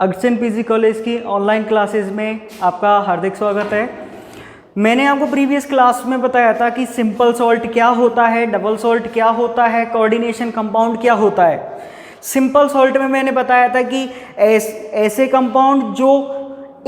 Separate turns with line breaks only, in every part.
Augustine PG college की online classes में आपका हार्दिक स्वागत है। मैंने आपको प्रीवियस क्लास में बताया था कि सिंपल सॉल्ट क्या होता है, डबल सॉल्ट क्या होता है, कोऑर्डिनेशन कंपाउंड क्या होता है। सिंपल सॉल्ट में मैंने बताया था कि ऐसे कंपाउंड जो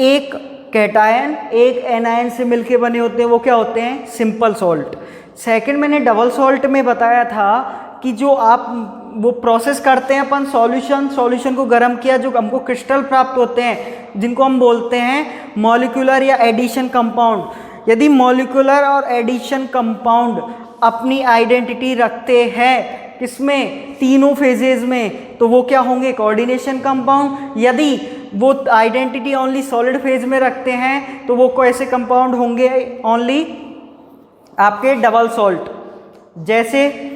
एक कैटायन एक एनायन से मिलके बने होते हैं वो क्या होते हैं, सिंपल सॉल्ट। सेकंड मैंने डबल सॉल्ट में बताया था कि जो आप वो प्रोसेस करते हैं अपन सॉल्यूशन को गर्म किया, जो हमको क्रिस्टल प्राप्त होते हैं जिनको हम बोलते हैं मॉलिक्यूलर या एडिशन कंपाउंड। यदि मॉलिक्यूलर और एडिशन कंपाउंड अपनी आइडेंटिटी रखते हैं किसमें, तीनों फेजेज में, तो वो क्या होंगे, कोऑर्डिनेशन कंपाउंड। यदि वो आइडेंटिटी ओनली सॉलिड फेज में रखते हैं तो वो कैसे कंपाउंड होंगे, ओनली आपके डबल सॉल्ट। जैसे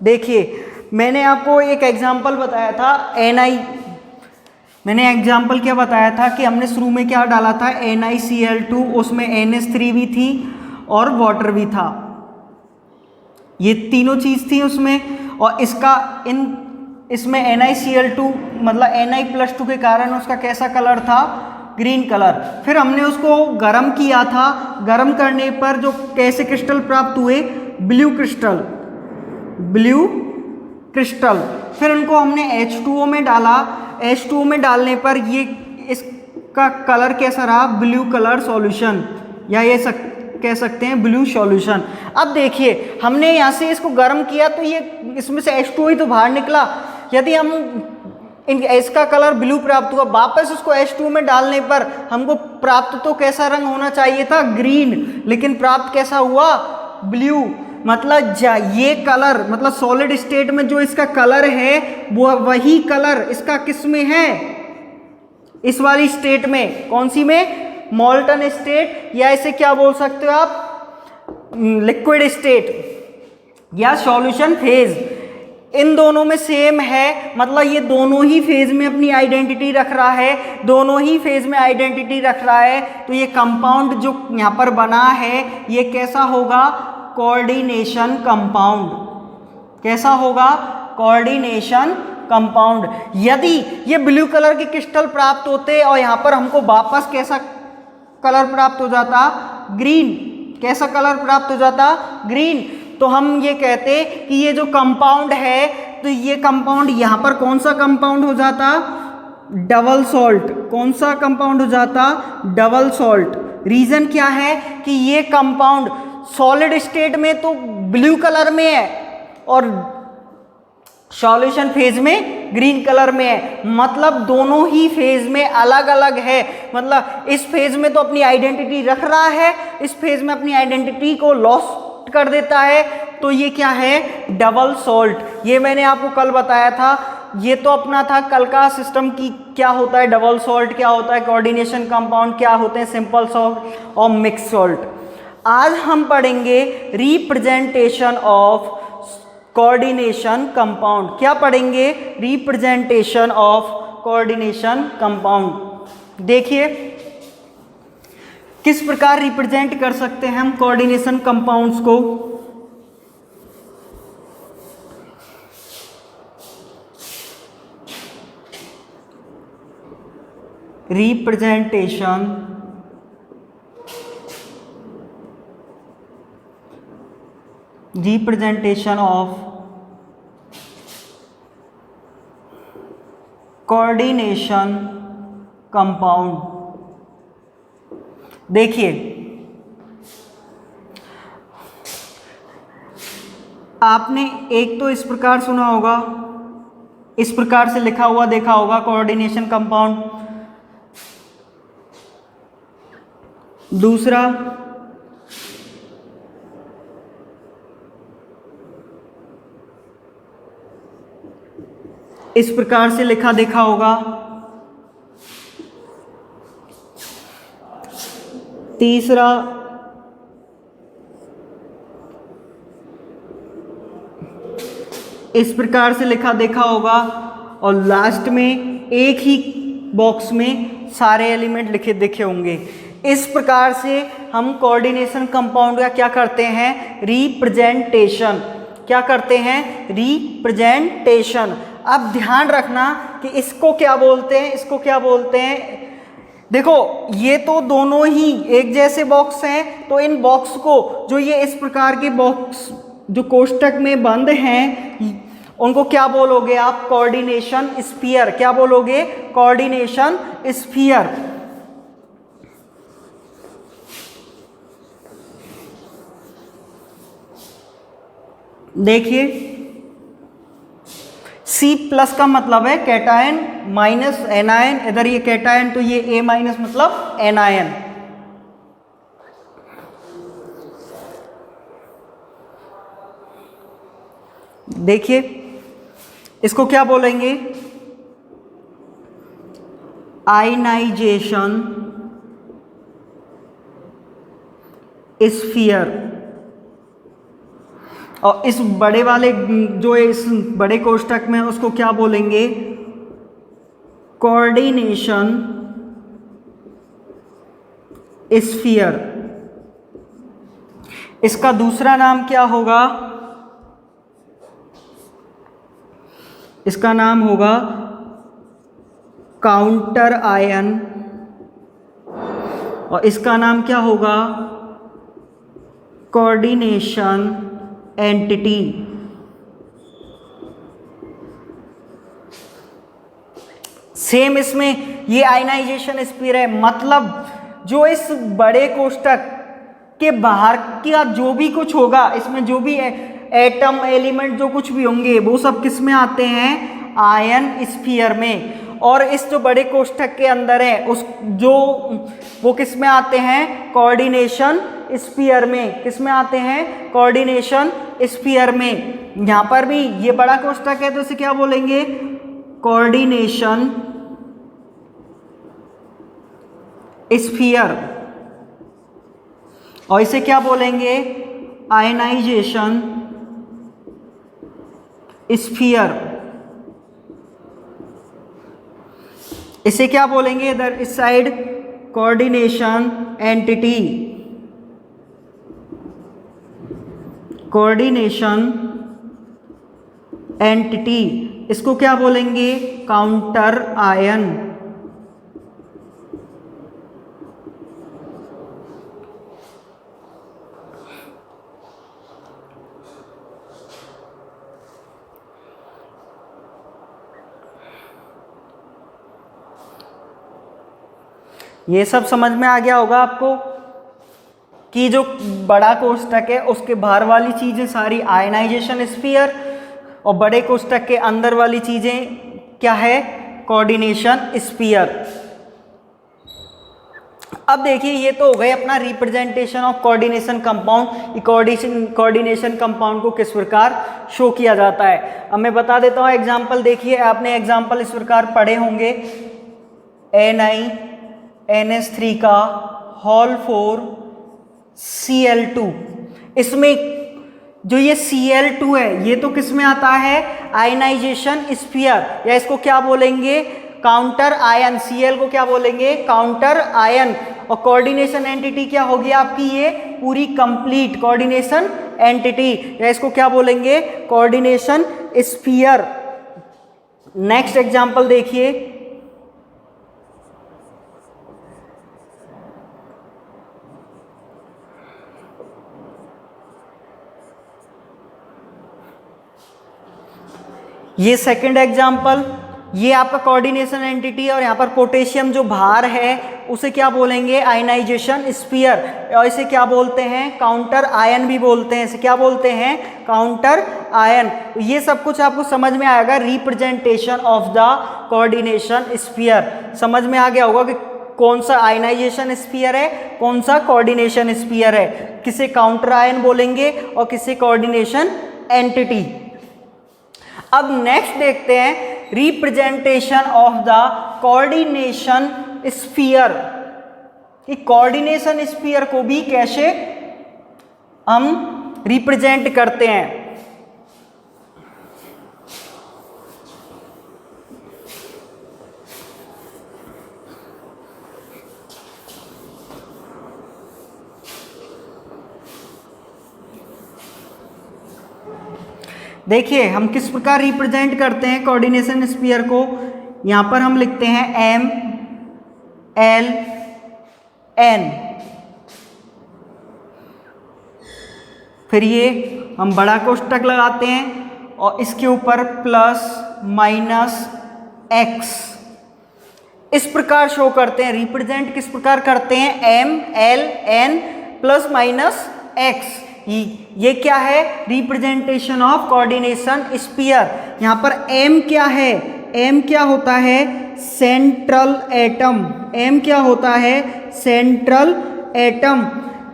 देखिए मैंने आपको एक एग्जांपल बताया था Ni, मैंने एग्जांपल क्या बताया था कि हमने शुरू में क्या डाला था, NiCl2, उसमें NH3 भी थी और वाटर भी था, ये तीनों चीज थी उसमें। और इसका इसमें NiCl2 मतलब Ni+2 के कारण उसका कैसा कलर था, ग्रीन कलर। फिर हमने उसको गर्म किया था, गर्म करने पर जो कैसे क्रिस्टल प्राप्त हुए, ब्लू क्रिस्टल। फिर उनको हमने H2O में डाला, H2O में डालने पर ये इसका कलर कैसा रहा, ब्लू कलर सॉल्यूशन, या ये कह सकते हैं ब्लू सॉल्यूशन। अब देखिए हमने यहाँ से इसको गर्म किया तो ये इसमें से H2O ही तो बाहर निकला। यदि हम इसका कलर ब्लू प्राप्त हुआ, वापस उसको H2O में डालने पर हमको प्राप्त तो कैसा रंग होना चाहिए था, ग्रीन, लेकिन प्राप्त कैसा हुआ, ब्लू। मतलब ये कलर मतलब सॉलिड स्टेट में जो इसका कलर है वो वही कलर इसका किस में है, इस वाली स्टेट में। कौन सी में, मॉल्टन स्टेट, या इसे क्या बोल सकते हो आप, लिक्विड स्टेट या सॉल्यूशन फेज। इन दोनों में सेम है, मतलब ये दोनों ही फेज में अपनी आइडेंटिटी रख रहा है, दोनों ही फेज में आइडेंटिटी रख रहा है। तो ये कंपाउंड जो यहाँ पर बना है ये कैसा होगा, कोऑर्डिनेशन कंपाउंड। कैसा होगा, कोऑर्डिनेशन कंपाउंड। यदि ये ब्लू कलर के क्रिस्टल प्राप्त होते और यहाँ पर हमको वापस कैसा कलर प्राप्त हो जाता, ग्रीन। कैसा कलर प्राप्त हो जाता, ग्रीन। तो हम ये कहते कि ये जो कंपाउंड है, तो ये कंपाउंड यहाँ पर कौन सा कंपाउंड हो जाता, डबल सॉल्ट। कौन सा कंपाउंड हो जाता, डबल सॉल्ट। रीजन क्या है कि ये कंपाउंड सॉलिड स्टेट में तो ब्लू कलर में है और सॉल्यूशन फेज में ग्रीन कलर में है, मतलब दोनों ही फेज में अलग अलग है। मतलब इस फेज में तो अपनी आइडेंटिटी रख रहा है, इस फेज में अपनी आइडेंटिटी को लॉस कर देता है, तो ये क्या है, डबल सॉल्ट। ये मैंने आपको कल बताया था, ये तो अपना था कल का सिस्टम की क्या होता है डबल सॉल्ट, क्या होता है कोऑर्डिनेशन कंपाउंड, क्या होते हैं सिंपल सॉल्ट और मिक्स सॉल्ट। आज हम पढ़ेंगे रिप्रेजेंटेशन ऑफ कोऑर्डिनेशन कंपाउंड। क्या पढ़ेंगे, रिप्रेजेंटेशन ऑफ कोऑर्डिनेशन कंपाउंड। देखिए किस प्रकार रिप्रेजेंट कर सकते हैं हम कोऑर्डिनेशन कंपाउंड्स को। Representation of coordination compound. देखिए आपने एक तो इस प्रकार सुना होगा, इस प्रकार से लिखा हुआ देखा होगा कोऑर्डिनेशन कंपाउंड। दूसरा इस प्रकार से लिखा देखा होगा। तीसरा इस प्रकार से लिखा देखा होगा। और लास्ट में एक ही बॉक्स में सारे एलिमेंट लिखे देखे होंगे। इस प्रकार से हम कोऑर्डिनेशन कंपाउंड का क्या करते हैं, रिप्रेजेंटेशन। क्या करते हैं, रिप्रेजेंटेशन। अब ध्यान रखना कि इसको क्या बोलते हैं, इसको क्या बोलते हैं। देखो ये तो दोनों ही एक जैसे बॉक्स हैं, तो इन बॉक्स को, जो ये इस प्रकार के बॉक्स जो कोष्टक में बंद हैं, उनको क्या बोलोगे आप, कोऑर्डिनेशन स्फीयर। क्या बोलोगे, कोऑर्डिनेशन स्फीयर। देखिए C प्लस का मतलब है कैटायन माइनस एनायन, इधर ये कैटायन तो ये A माइनस मतलब एनायन। देखिए इसको क्या बोलेंगे, आयनाइजेशन स्फीयर। और इस बड़े वाले, जो इस बड़े कोष्टक में, उसको क्या बोलेंगे, कोऑर्डिनेशन स्फीयर। इसका दूसरा नाम क्या होगा, इसका नाम होगा काउंटर आयन, और इसका नाम क्या होगा, कोऑर्डिनेशन एंटिटी। सेम इसमें ये आयनाइजेशन स्फीयर है, मतलब जो इस बड़े कोष्टक के बाहर का जो भी कुछ होगा, इसमें जो भी एटम एलिमेंट जो कुछ भी होंगे, वो सब किस में आते हैं, आयन स्फीयर में। और इस जो बड़े कोष्टक के अंदर है, उस जो वो किस में आते हैं, कोऑर्डिनेशन स्फीयर में। किस में आते हैं, कोऑर्डिनेशन स्फीयर में। यहां पर भी ये बड़ा कोष्टक है तो इसे क्या बोलेंगे, कोऑर्डिनेशन स्फीयर, और इसे क्या बोलेंगे, आयनाइजेशन स्फीयर। इसे क्या बोलेंगे, इधर इस side coordination entity, coordination entity. इसको क्या बोलेंगे, काउंटर आयन। ये सब समझ में आ गया होगा आपको कि जो बड़ा कोष्टक है उसके बाहर वाली चीजें सारी आयनाइजेशन स्फीयर, और बड़े कोष्टक के अंदर वाली चीजें क्या है, कोऑर्डिनेशन स्फीयर। अब देखिए ये तो हो गए अपना representation of coordination compound. Coordination compound को किस प्रकार शो किया जाता है। अब मैं बता देता हूँ एग्जाम्पल। देखिए आपने एग्जाम्पल इस प्रकार पढ़े होंगे, NiNH3 का होल 4 Cl2। इसमें जो ये Cl2 है, ये तो किस में आता है, आयनाइजेशन स्फीयर, या इसको क्या बोलेंगे, काउंटर आयन। Cl को क्या बोलेंगे, काउंटर आयन। और कोऑर्डिनेशन एंटिटी क्या होगी आपकी, ये पूरी कंप्लीट कोऑर्डिनेशन एंटिटी, या इसको क्या बोलेंगे, कोऑर्डिनेशन स्फीयर। नेक्स्ट एग्जांपल देखिए, ये सेकंड एग्जांपल, ये आपका कोऑर्डिनेशन एंटिटी, और यहाँ पर पोटेशियम जो बाहर है उसे क्या बोलेंगे, आयनाइजेशन स्फीयर, और इसे क्या बोलते हैं, काउंटर आयन भी बोलते हैं। इसे क्या बोलते हैं, काउंटर आयन। ये सब कुछ आपको समझ में आएगा, representation of the coordination sphere. समझ में आ गया होगा कि कौन सा आयनाइजेशन स्फीयर है, कौन सा कोऑर्डिनेशन स्फीयर है, किसे काउंटर आयन बोलेंगे और किसे कोऑर्डिनेशन एंटिटी। अब नेक्स्ट देखते हैं representation of the coordination sphere, कि कोऑर्डिनेशन स्फीयर को भी कैसे हम रिप्रेजेंट करते हैं। देखिए हम किस प्रकार रिप्रेजेंट करते हैं कोऑर्डिनेशन स्फीयर को। यहाँ पर हम लिखते हैं M L N, फिर ये हम बड़ा कोष्टक लगाते हैं और इसके ऊपर प्लस माइनस एक्स, इस प्रकार शो करते हैं। रिप्रेजेंट किस प्रकार करते हैं? M L N plus minus x. ये क्या है? Representation of coordination sphere. यहाँ पर M क्या है? M क्या होता है? Central atom. M क्या होता है? Central atom.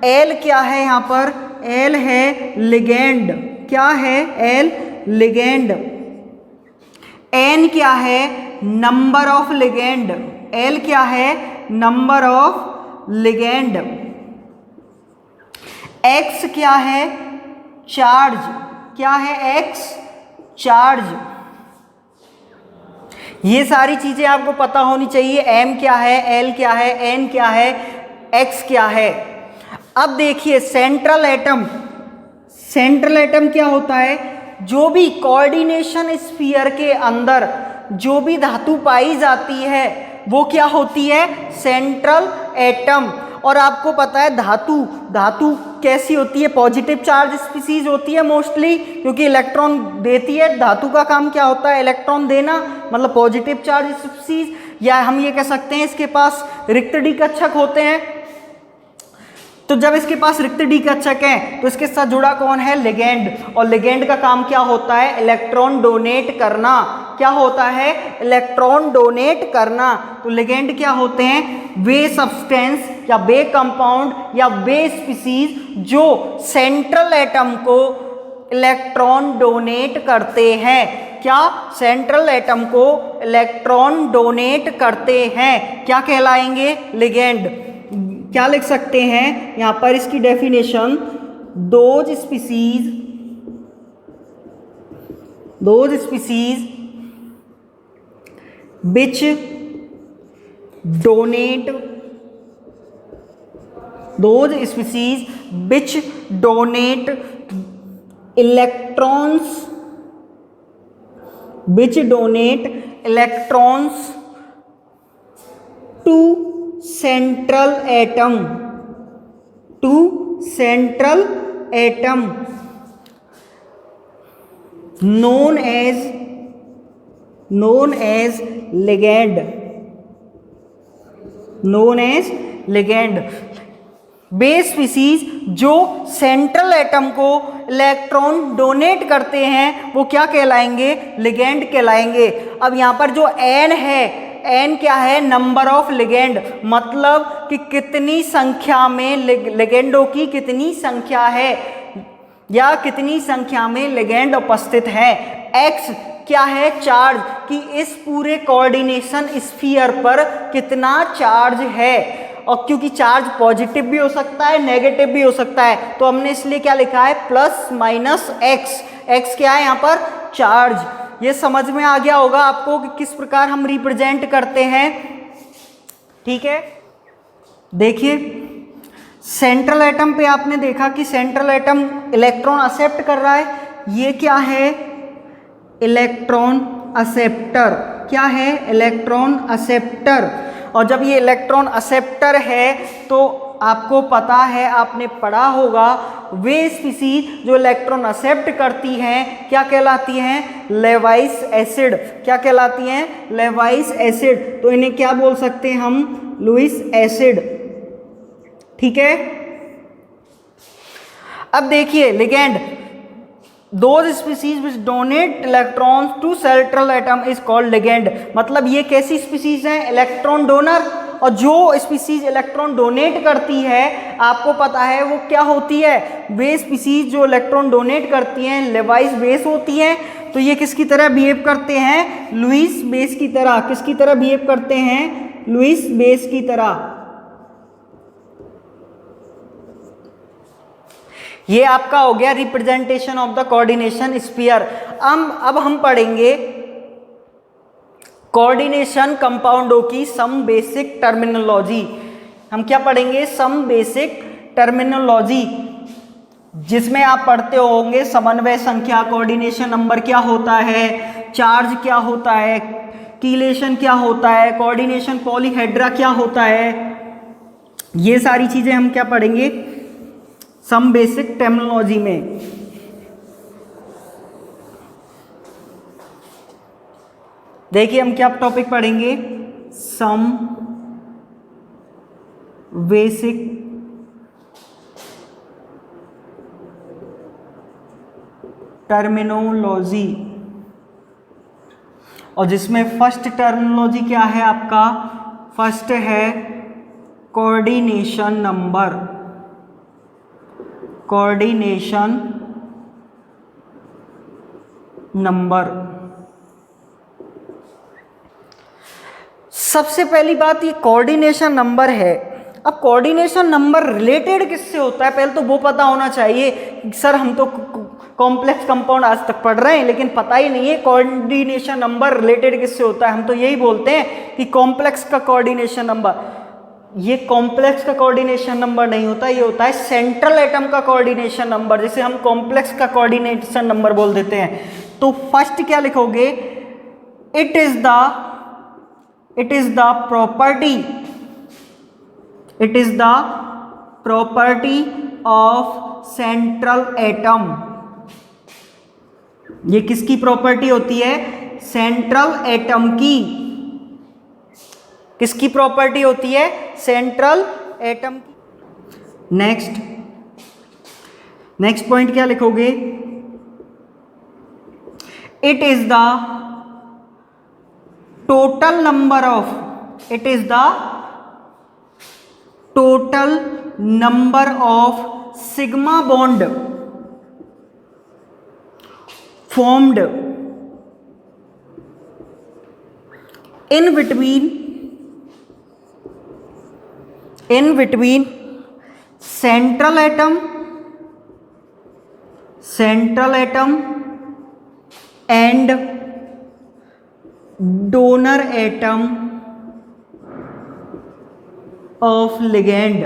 L क्या है? यहाँ पर L है लिगेंड। क्या है? L ligand. N क्या है? Number of ligand. L क्या है? Number of ligand. X क्या है? चार्ज। क्या है X? चार्ज। ये सारी चीजें आपको पता होनी चाहिए। M क्या है, L क्या है, N क्या है, X क्या है। अब देखिए सेंट्रल एटम। सेंट्रल एटम क्या होता है? जो भी कोऑर्डिनेशन स्फीयर के अंदर जो भी धातु पाई जाती है वो क्या होती है? Central atom. और आपको पता है धातु कैसी होती है? पॉजिटिव चार्ज स्पीसीज होती है मोस्टली, क्योंकि इलेक्ट्रॉन देती है। धातु का काम क्या होता है? इलेक्ट्रॉन देना, मतलब पॉजिटिव चार्ज स्पीसीज। या हम ये कह सकते हैं इसके पास रिक्त डी कक्षक होते हैं। तो जब इसके पास रिक्त डी कक्षक है तो इसके साथ जुड़ा कौन है? लिगेंड। और लिगेंड का काम क्या होता है? इलेक्ट्रॉन डोनेट करना। क्या होता है? इलेक्ट्रॉन डोनेट करना। तो लिगेंड क्या होते हैं? वे सब्सटेंस या वे कंपाउंड या वे स्पीसीज जो सेंट्रल एटम को इलेक्ट्रॉन डोनेट करते हैं। क्या? सेंट्रल एटम को इलेक्ट्रॉन डोनेट करते हैं, क्या कहलाएंगे? लिगेंड। क्या लिख सकते हैं यहां पर इसकी definition? Those species which donate electrons to central atom known as ligand। Way species जो सेंट्रल एटम को इलेक्ट्रॉन डोनेट करते हैं वो क्या कहलाएंगे? लिगेंड कहलाएंगे। अब यहाँ पर जो N है, N क्या है? नंबर ऑफ लिगेंड, मतलब कि कितनी संख्या में लिगेंडों की कितनी संख्या है या कितनी संख्या में लिगेंड उपस्थित है। X क्या है? चार्ज, कि इस पूरे कोऑर्डिनेशन स्फीयर पर कितना चार्ज है। और क्योंकि चार्ज पॉजिटिव भी हो सकता है, नेगेटिव भी हो सकता है, तो हमने इसलिए क्या लिखा है? Plus minus x. एक्स क्या है यहाँ पर? चार्ज। ये समझ में आ गया होगा आपको कि किस प्रकार हम रिप्रेजेंट करते हैं। ठीक है, देखिए सेंट्रल एटम पे आपने देखा कि सेंट्रल एटम इलेक्ट्रॉन एक्सेप्ट कर रहा है। ये क्या है? Electron acceptor. क्या है? Electron acceptor. और जब ये इलेक्ट्रॉन एक्सेप्टर है तो आपको पता है, आपने पढ़ा होगा, वे स्पीसीज जो इलेक्ट्रॉन एक्सेप्ट करती हैं क्या कहलाती हैं? Lewis acid. क्या कहलाती हैं? Lewis acid. तो इन्हें क्या बोल सकते हैं हम? Lewis acid. ठीक है, अब देखिए ligand. Those species which donate electrons to central atom is called ligand। मतलब ये कैसी स्पीसीज हैं? Electron donor. और जो स्पीसीज इलेक्ट्रॉन डोनेट करती है आपको पता है वो क्या होती है? वे स्पीसीज जो इलेक्ट्रॉन डोनेट करती हैं लेवाइस बेस होती हैं। तो ये किसकी तरह बिहेव करते हैं? लुईस बेस की तरह। किसकी तरह बिहेव करते हैं? लुईस बेस की तरह। ये आपका हो गया representation of the coordination sphere. अब हम पढ़ेंगे कोऑर्डिनेशन कंपाउंडों की सम बेसिक टर्मिनोलॉजी। हम क्या पढ़ेंगे? सम बेसिक टर्मिनोलॉजी, जिसमें आप पढ़ते होंगे समन्वय संख्या, कोऑर्डिनेशन नंबर क्या होता है, चार्ज क्या होता है, कीलेशन क्या होता है, कोऑर्डिनेशन पॉलीहेड्रा क्या होता है, ये सारी चीजें हम क्या पढ़ेंगे सम बेसिक टर्मिनोलॉजी में। देखिए हम क्या टॉपिक पढ़ेंगे, सम बेसिक टर्मिनोलॉजी, और जिसमें फर्स्ट टर्मिनोलॉजी क्या है आपका, फर्स्ट है कोऑर्डिनेशन नंबर, कोऑर्डिनेशन नंबर। सबसे पहली बात ये कोऑर्डिनेशन नंबर है। अब कोऑर्डिनेशन नंबर रिलेटेड किससे होता है, पहले तो वो पता होना चाहिए। सर हम तो कॉम्प्लेक्स कंपाउंड आज तक पढ़ रहे हैं लेकिन पता ही नहीं है कोऑर्डिनेशन नंबर रिलेटेड किससे होता है। हम तो यही बोलते हैं कि कॉम्प्लेक्स का कोऑर्डिनेशन नंबर, ये कॉम्प्लेक्स का कोऑर्डिनेशन नंबर नहीं होता, ये होता है सेंट्रल एटम का कोऑर्डिनेशन नंबर, जिसे हम कॉम्प्लेक्स का कोऑर्डिनेशन नंबर बोल देते हैं। तो फर्स्ट क्या लिखोगे, it is the property, it is the property of central atom. ये किसकी प्रॉपर्टी होती है, सेंट्रल एटम की। किसकी प्रॉपर्टी होती है, सेंट्रल एटम की। नेक्स्ट पॉइंट क्या लिखोगे, it is the total number of, it is the total number of sigma bond formed in between central atom and donor atom of ligand।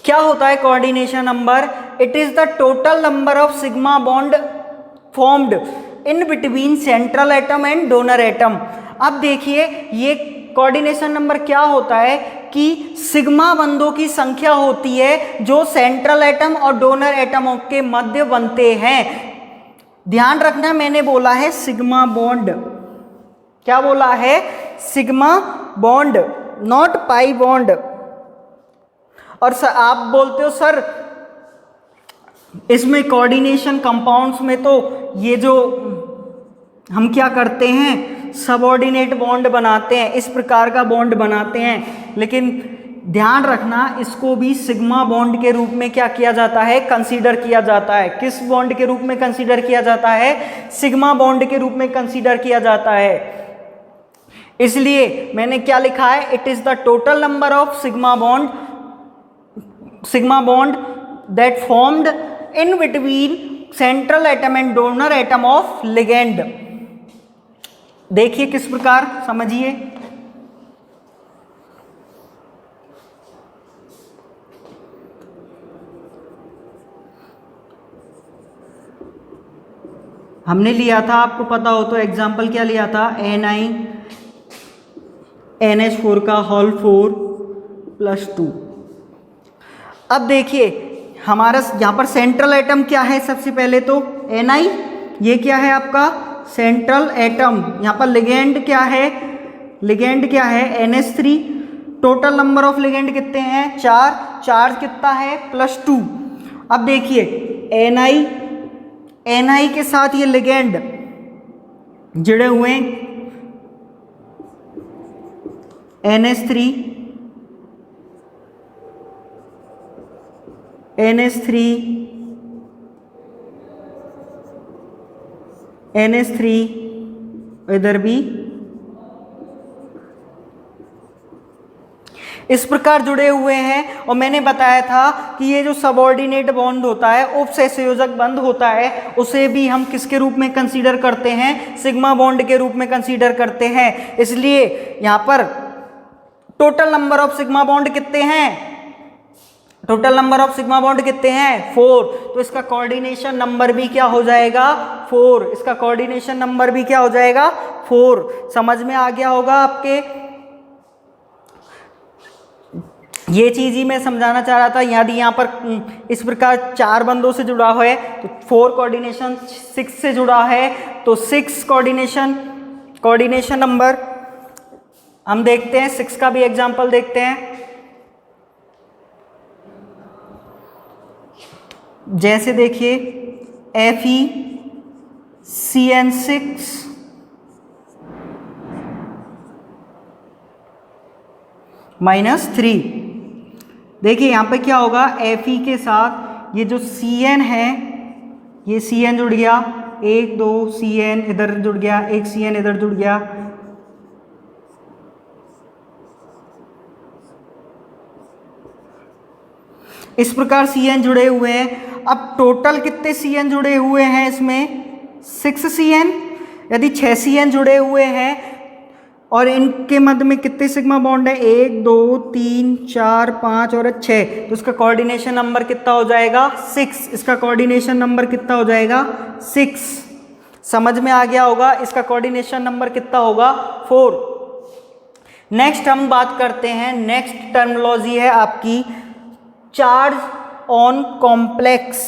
क्या होता है coordination number, it is the total number of sigma bond formed in between central atom and donor atom. अब देखिए ये coordination number क्या होता है कि सिग्मा बंधों की संख्या होती है जो सेंट्रल एटम और डोनर एटमों के मध्य बनते हैं। ध्यान रखना मैंने बोला है सिग्मा बॉन्ड, क्या बोला है, sigma bond, not pi bond. और सर आप बोलते हो सर इसमें कोऑर्डिनेशन कंपाउंड्स में तो ये जो हम क्या करते हैं सबऑर्डिनेट बॉन्ड बनाते हैं, इस प्रकार का बॉन्ड बनाते हैं, लेकिन ध्यान रखना इसको भी सिग्मा बॉन्ड के रूप में क्या किया जाता है, कंसीडर किया जाता है। किस बॉन्ड के रूप में कंसीडर किया जाता है, सिग्मा बॉन्ड के रूप में कंसीडर किया जाता है। इसलिए मैंने क्या लिखा है, it is the total number of sigma bond that formed in between central atom and donor atom of ligand। देखिए किस प्रकार, समझिए। हमने लिया था, आपको पता हो तो एग्जाम्पल क्या लिया था, NiNH4 का होल 4+2। अब देखिए हमारा यहाँ पर सेंट्रल एटम क्या है, सबसे पहले तो Ni, ये क्या है आपका सेंट्रल एटम। यहाँ पर लिगेंड क्या है, लिगेंड क्या है NH3। Total number of ligand कितने हैं, 4, चार्ज कितना है +2। अब देखिए Ni के साथ ये लिगेंड जुड़े हुए हैं, NH3 इधर भी इस प्रकार जुड़े हुए हैं। और मैंने बताया था कि ये जो सबऑर्डिनेट बॉन्ड होता है, उपसहसंयोजक बंध होता है, उसे भी हम किसके रूप में कंसीडर करते हैं, सिग्मा बॉन्ड के रूप में कंसीडर करते हैं। इसलिए यहाँ पर total number of sigma bond कितने हैं, total number of sigma bond कितने हैं 4, तो इसका कोऑर्डिनेशन नंबर भी क्या हो जाएगा 4, इसका कोऑर्डिनेशन नंबर भी क्या हो जाएगा 4। समझ में आ गया होगा आपके, ये चीज ही मैं समझाना चाह रहा था। यदि यहाँ पर इस प्रकार 4 बंदों से जुड़ा हुआ है तो 4 कोऑर्डिनेशन, 6 से जुड़ा है तो 6 कोऑर्डिनेशन नंबर। हम देखते हैं 6 का भी एग्जांपल देखते हैं। जैसे देखिए FeCN6 -3। देखिए यहाँ पे क्या होगा, Fe के साथ ये जो Cn है, ये Cn जुड़ गया, 1 2 Cn इधर जुड़ गया, 1 Cn इधर जुड़ गया। इस प्रकार Cn जुड़े हुए हैं। अब टोटल कितने Cn जुड़े हुए हैं इसमें 6 Cn। यदि 6 Cn जुड़े हुए हैं और इनके मध्य में कितने सिग्मा बॉन्ड है 1 2 3 4 5 और 6, तो इसका कोऑर्डिनेशन नंबर कितना हो जाएगा 6। इसका कोऑर्डिनेशन नंबर कितना हो जाएगा 6। समझ में आ गया होगा, इसका कोऑर्डिनेशन नंबर कितना होगा 4। नेक्स्ट हम बात करते हैं, नेक्स्ट टर्मिनोलॉजी है आपकी चार्ज ऑन कॉम्प्लेक्स।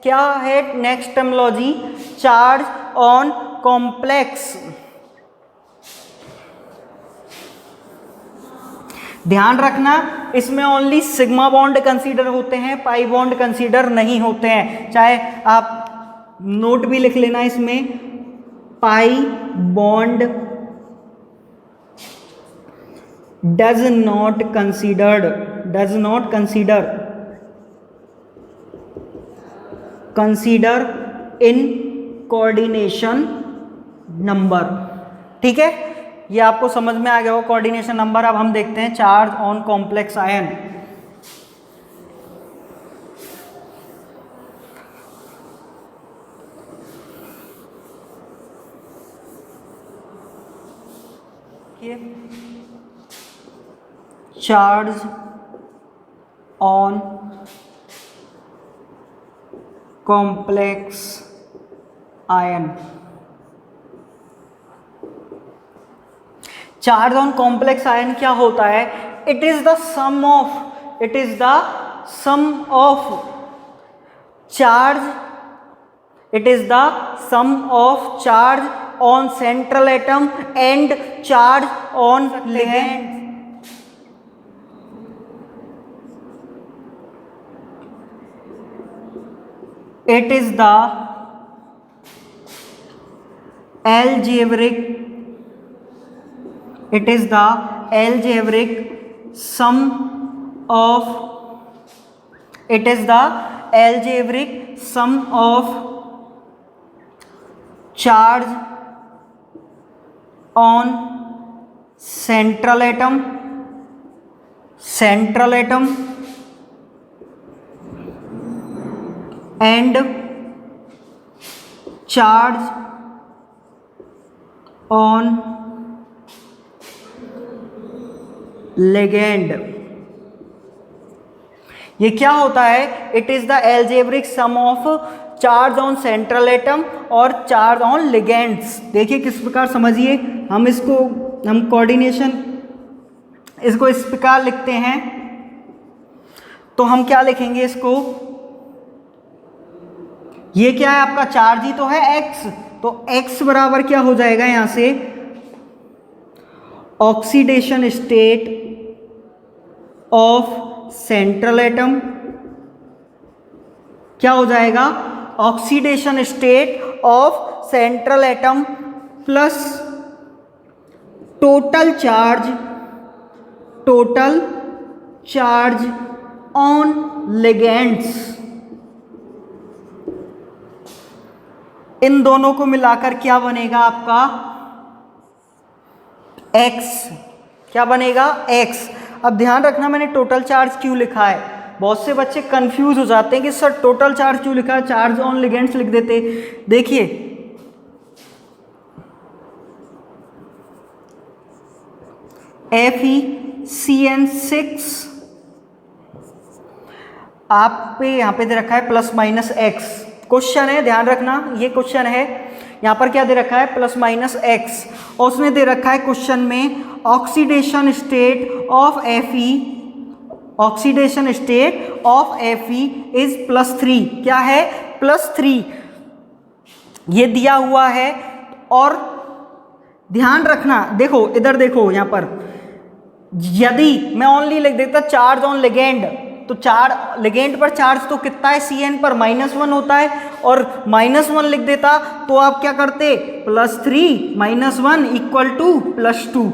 क्या है next terminology, charge on complex. ध्यान रखना इसमें ओनली सिग्मा बॉन्ड कंसीडर होते हैं, पाई बॉन्ड कंसीडर नहीं होते हैं। चाहे आप नोट भी लिख लेना इसमें, pi bond does not consider in coordination number. ठीक है, ये आपको समझ में आ गया होगा कोऑर्डिनेशन नंबर। अब हम देखते हैं charge on complex ion. Charge on complex ion. Charge on complex ion क्या होता है, it is the sum of charge on central atom and charge on ligand. It is the algebraic sum of charge on central atom and charge on ligand। ये क्या होता है, it is the algebraic sum of charge on central atom और charge on ligands. देखिए किस प्रकार समझिए, हम कोऑर्डिनेशन इसको इस प्रकार लिखते हैं, तो हम क्या लिखेंगे इसको, ये क्या है आपका चार्ज ही तो है x, तो x बराबर क्या हो जाएगा यहां से, oxidation state of central atom. क्या हो जाएगा, oxidation state of central atom plus total charge on ligands. इन दोनों को मिलाकर क्या बनेगा आपका x। क्या बनेगा x। अब ध्यान रखना मैंने टोटल चार्ज क्यों लिखा है, बहुत से बच्चे कंफ्यूज हो जाते हैं कि सर टोटल चार्ज क्यों लिखा है, चार्ज ऑन लिगेंड्स लिख देते। देखिए FeCN6 आप पे यहाँ पे दे रखा है प्लस माइनस एक्स, क्वेश्चन है ध्यान रखना, ये क्वेश्चन है, यहाँ पर क्या दे रखा है प्लस माइनस एक्स, और उसने दे रखा है क्वेश्चन में oxidation state of Fe, oxidation state of Fe is +3, क्या है +3, ये दिया हुआ है। और ध्यान रखना, देखो इधर देखो यहाँ पर, यदि मैं ओनली लिख देता चार्ज ऑन लिगेंड, तो लिगेंड पर चार्ज तो कितना है, Cn पर -1 होता है, और -1 लिख देता तो आप क्या करते +3 -1 = +2,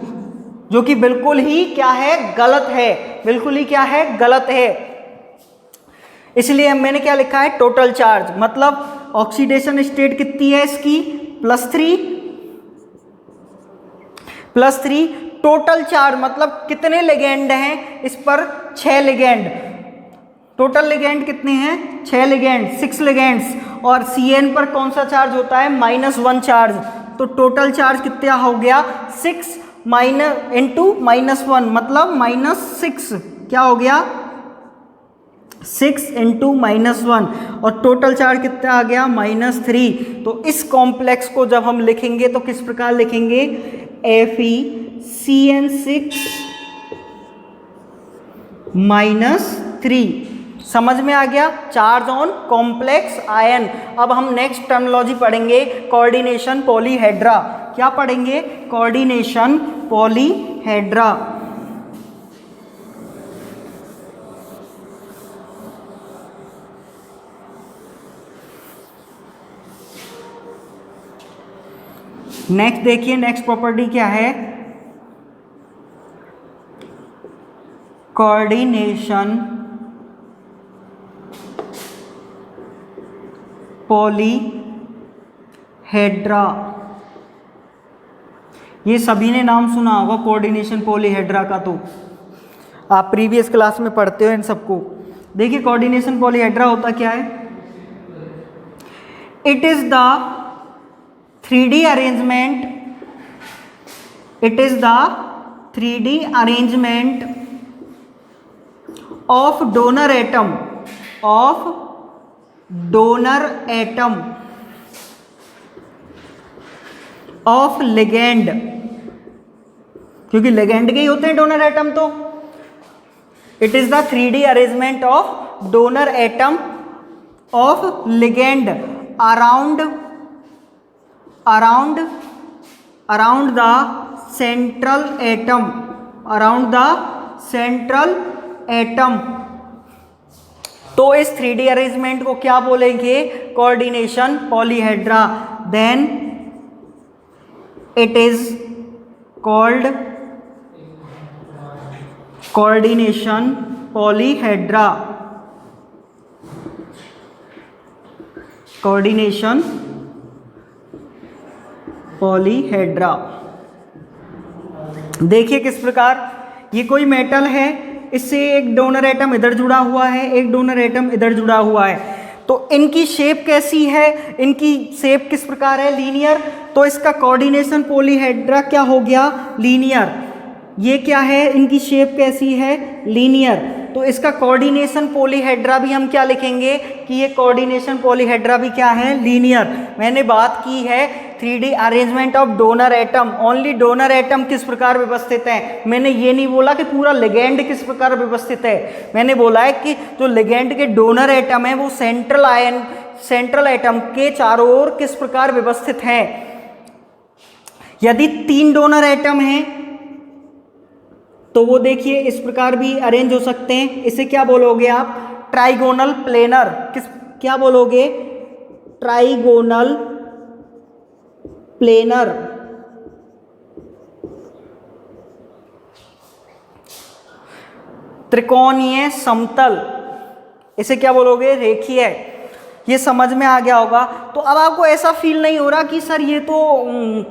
जो कि बिल्कुल ही क्या है गलत है, बिल्कुल ही क्या है गलत है। इसलिए मैंने क्या लिखा है टोटल चार्ज, मतलब ऑक्सीडेशन स्टेट कितनी है इसकी +3, टोटल चार्ज मतलब कितने लिगेंड हैं इस पर 6 लिगेंड, टोटल लिगेंड कितने हैं 6 लिगेंड 6 लिगेंड्स, और Cn पर कौन सा चार्ज होता है -1 चार्ज, तो टोटल चार्ज कितना हो गया 6 × -1 मतलब -6, क्या हो गया 6 × -1, और टोटल चार्ज कितना आ गया -3। तो इस कॉम्प्लेक्स को जब हम लिखेंगे तो किस प्रकार लिखेंगे FeCN6 -3, समझ में आ गया, चार्ज ऑन कॉम्प्लेक्स आयन। अब हम नेक्स्ट टर्मिनोलॉजी पढ़ेंगे कोऑर्डिनेशन पॉलीहेड्रा, क्या पढ़ेंगे कोऑर्डिनेशन पॉलीहेड्रा। नेक्स्ट देखिए, नेक्स्ट प्रॉपर्टी क्या है, कोऑर्डिनेशन पॉलीहेड्रा। ये सभी ने नाम सुना होगा कोऑर्डिनेशन पॉलीहेड्रा का, तो आप प्रीवियस क्लास में पढ़ते हो इन सबको। देखिए कोऑर्डिनेशन पॉलीहेड्रा होता क्या है, it is the 3D arrangement, it is the 3D arrangement of donor atom, of donor atom of ligand, क्योंकि लिगेंड के ही होते हैं डोनर एटम, तो it is the 3D arrangement of donor atom of ligand around the central atom, around the central atom. तो इस 3D arrangement को क्या बोलेंगे coordination polyhedra, then it is called coordination polyhedra, coordination polyhedra. देखिए किस प्रकार, ये कोई मेटल है, इससे एक डोनर एटम इधर जुड़ा हुआ है, एक डोनर एटम इधर जुड़ा हुआ है, तो इनकी शेप कैसी है, इनकी शेप किस प्रकार है लीनियर, तो इसका कोऑर्डिनेशन पॉलीहेड्रा क्या हो गया लीनियर। ये क्या है, इनकी शेप कैसी है लीनियर, तो इसका कोऑर्डिनेशन पॉलीहेड्रा भी हम क्या लिखेंगे कि ये कोऑर्डिनेशन पॉलीहेड्रा भी क्या है लीनियर। मैंने बात की है 3D arrangement of donor atom, only donor atom किस प्रकार व्यवस्थित है, मैंने ये नहीं बोला कि पूरा लिगेंड किस प्रकार व्यवस्थित है, मैंने बोला है कि जो लिगेंड के डोनर एटम है वो सेंट्रल एटम के चारों ओर किस प्रकार व्यवस्थित हैं। यदि 3 डोनर एटम हैं तो वो देखिए इस प्रकार भी अरेंज हो सकते हैं, इसे क्या बोलोगे आप ट्राइगोनल प्लेनर, क्या बोलोगे ट्राइगोनल प्लेनर। त्रिकोणीय समतल, इसे क्या बोलोगे रेखीय। ये समझ में आ गया होगा। तो अब आपको ऐसा फील नहीं हो रहा कि सर ये तो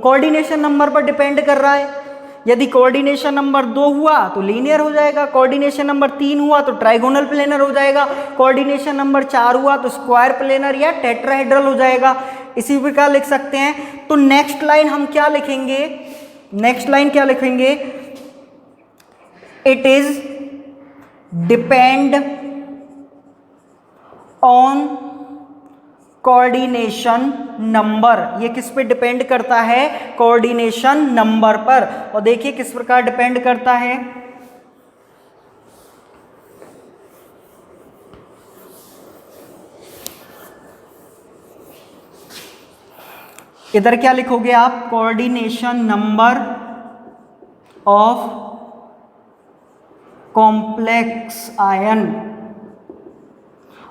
कोऑर्डिनेशन नंबर पर डिपेंड कर रहा है। यदि कोऑर्डिनेशन नंबर 2 हुआ तो लीनियर हो जाएगा, कोऑर्डिनेशन नंबर 3 हुआ तो ट्राइगोनल प्लेनर हो जाएगा, कोऑर्डिनेशन नंबर 4 हुआ तो स्क्वायर प्लेनर या टेट्राहेड्रल हो जाएगा। इसी प्रकार लिख सकते हैं। तो नेक्स्ट लाइन हम क्या लिखेंगे, नेक्स्ट लाइन क्या लिखेंगे, it is depend on coordination number, ये किस पे डिपेंड करता है? कोऑर्डिनेशन नंबर पर। और देखिए किस प्रकार डिपेंड करता है। इधर क्या लिखोगे आप? Coordination number of complex ion.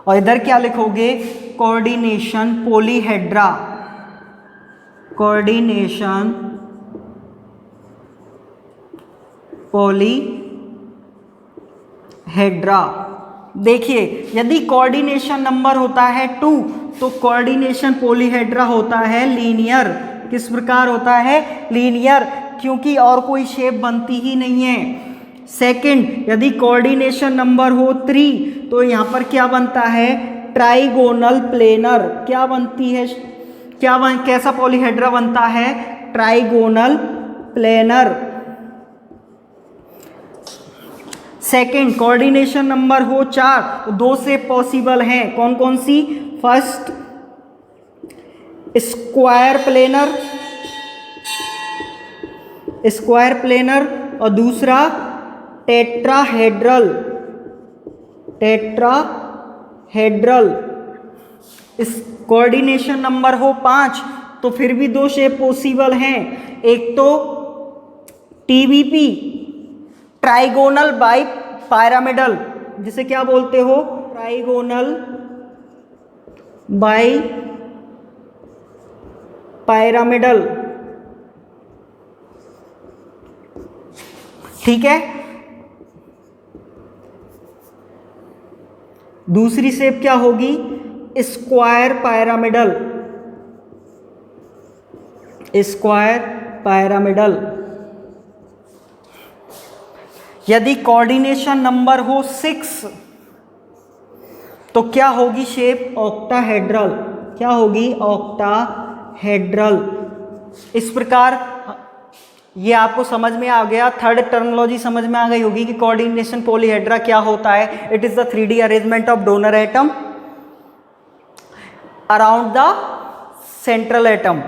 और इधर क्या लिखोगे? Coordination polyhedra. Coordination polyhedra. देखिए यदि कोऑर्डिनेशन नंबर होता है 2 तो कोऑर्डिनेशन पॉलीहेड्रा होता है लीनियर। किस प्रकार होता है? लीनियर, क्योंकि और कोई शेप बनती ही नहीं है। सेकंड, यदि कोऑर्डिनेशन नंबर हो 3 तो यहाँ पर क्या बनता है? Trigonal planar. क्या बनती है? कैसा पॉलीहेड्रा बनता है? Trigonal planar. Second, coordination number हो 4 तो 2 से पॉसिबल हैं। कौन कौन सी? First, square planar, square planar, और दूसरा टेट्राहेड्रल। टेट्राहेड्रल। इस कोऑर्डिनेशन नंबर हो 5 तो फिर भी 2 शेप पॉसिबल हैं। एक तो टीबीपी, ट्राइगोनल बाई पायरामिडल, जिसे क्या बोलते हो? Trigonal by pyramidal. ठीक है। दूसरी शेप क्या होगी? Square pyramidal. Square pyramidal. यदि कोऑर्डिनेशन नंबर हो 6 तो क्या होगी शेप? ऑक्टाहेड्रल। क्या होगी? ऑक्टाहेड्रल। इस प्रकार ये आपको समझ में आ गया। थर्ड टर्मिनोलॉजी समझ में आ गई होगी कि कोऑर्डिनेशन पॉलीहेड्रा क्या होता है। It is the 3D arrangement of donor atom around the central atom,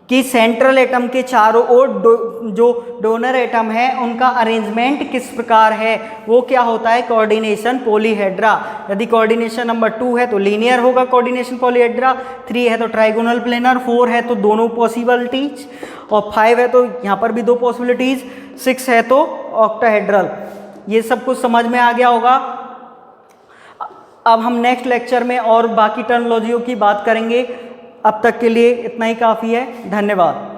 कि सेंट्रल एटम के चारों ओर जो डोनर एटम है उनका अरेंजमेंट किस प्रकार है, वो क्या होता है? Coordination polyhedra. यदि कोऑर्डिनेशन नंबर 2 है तो लीनियर होगा कोऑर्डिनेशन पॉलीहेड्रा, 3 है तो ट्राइगोनल प्लेनर, 4 है तो दोनों पॉसिबिलिटीज, और 5 है तो यहाँ पर भी 2 पॉसिबिलिटीज, 6 है तो ऑक्टाहेड्रल। ये सब कुछ समझ में आ गया होगा। अब हम नेक्स्ट लेक्चर में और बाकी टर्मिनोलॉजियों की बात करेंगे। अब तक के लिए इतना ही काफ़ी है। धन्यवाद।